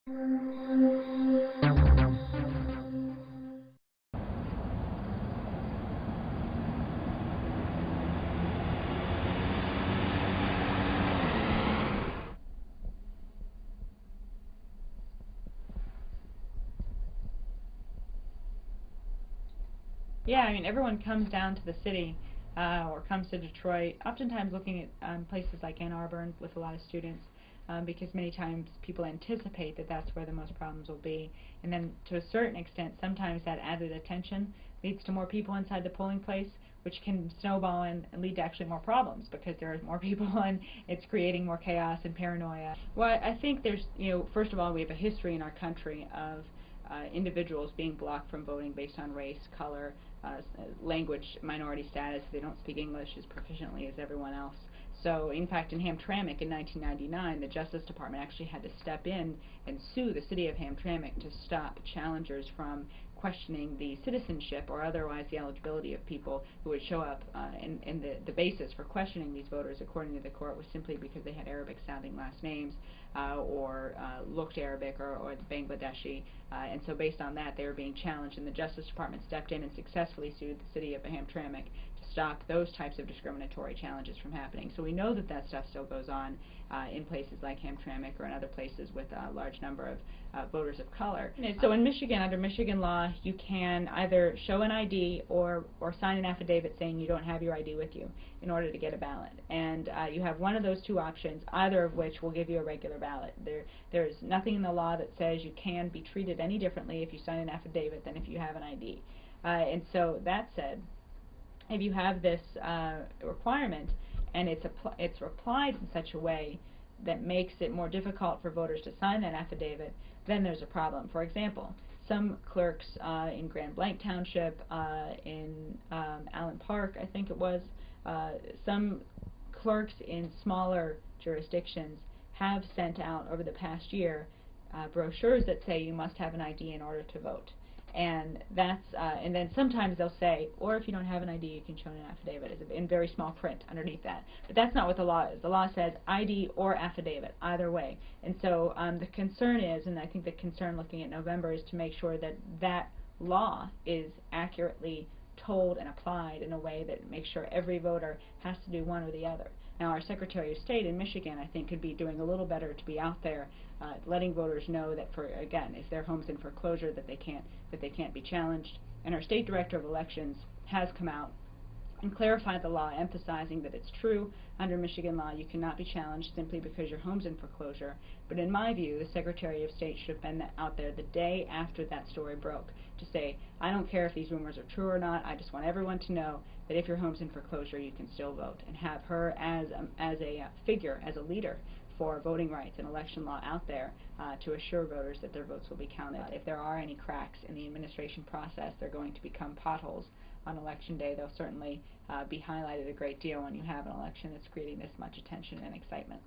Yeah, I mean, everyone comes down to the city or comes to Detroit, oftentimes looking at places like Ann Arbor with a lot of students, because many times people anticipate that that's where the most problems will be. And then to a certain extent, sometimes that added attention leads to more people inside the polling place, which can snowball and lead to actually more problems because there are more people and it's creating more chaos and paranoia. Well, I think there's, first of all, we have a history in our country of individuals being blocked from voting based on race, color, language, minority status. They don't speak English as proficiently as everyone else. So, in fact, in Hamtramck in 1999, the Justice Department actually had to step in and sue the city of Hamtramck to stop challengers from questioning the citizenship or otherwise the eligibility of people who would show up, and the basis for questioning these voters, according to the court, was simply because they had Arabic-sounding last names or looked Arabic or Bangladeshi, and so based on that, they were being challenged, and the Justice Department stepped in and successfully sued the city of Hamtramck to stop those types of discriminatory challenges from happening. So we know that that stuff still goes on in places like Hamtramck or in other places with a large number of voters of color. So in Michigan, under Michigan law, you can either show an ID or sign an affidavit saying you don't have your ID with you in order to get a ballot. And you have one of those two options, either of which will give you a regular ballot. There's nothing in the law that says you can be treated any differently if you sign an affidavit than if you have an ID. And so that said, if you have this requirement and it's applied in such a way that makes it more difficult for voters to sign that affidavit, then there's a problem. For example, some clerks in Grand Blanc Township, in Allen Park, I think it was, some clerks in smaller jurisdictions have sent out over the past year brochures that say you must have an ID in order to vote. And that's and then sometimes they'll say, or if you don't have an ID, you can show an affidavit in very small print underneath that. But that's not what the law is. The law says ID or affidavit, either way. And so the concern is, and I think the concern looking at November, is to make sure that that law is accurately told and applied in a way that makes sure every voter has to do one or the other. Now, our Secretary of State in Michigan, I think, could be doing a little better to be out there letting voters know that, for again, if their home's in foreclosure, that they can't be challenged. And our State Director of Elections has come out and clarified the law, emphasizing that it's true under Michigan law you cannot be challenged simply because your home's in foreclosure. But in my view, the Secretary of State should have been out there the day after that story broke to say, I don't care if these rumors are true or not, I just want everyone to know that if your home's in foreclosure, you can still vote, and have her as a figure, as a leader for voting rights and election law out there to assure voters that their votes will be counted. If there are any cracks in the administration process, they're going to become potholes on Election Day. They'll certainly be highlighted a great deal when you have an election that's creating this much attention and excitement.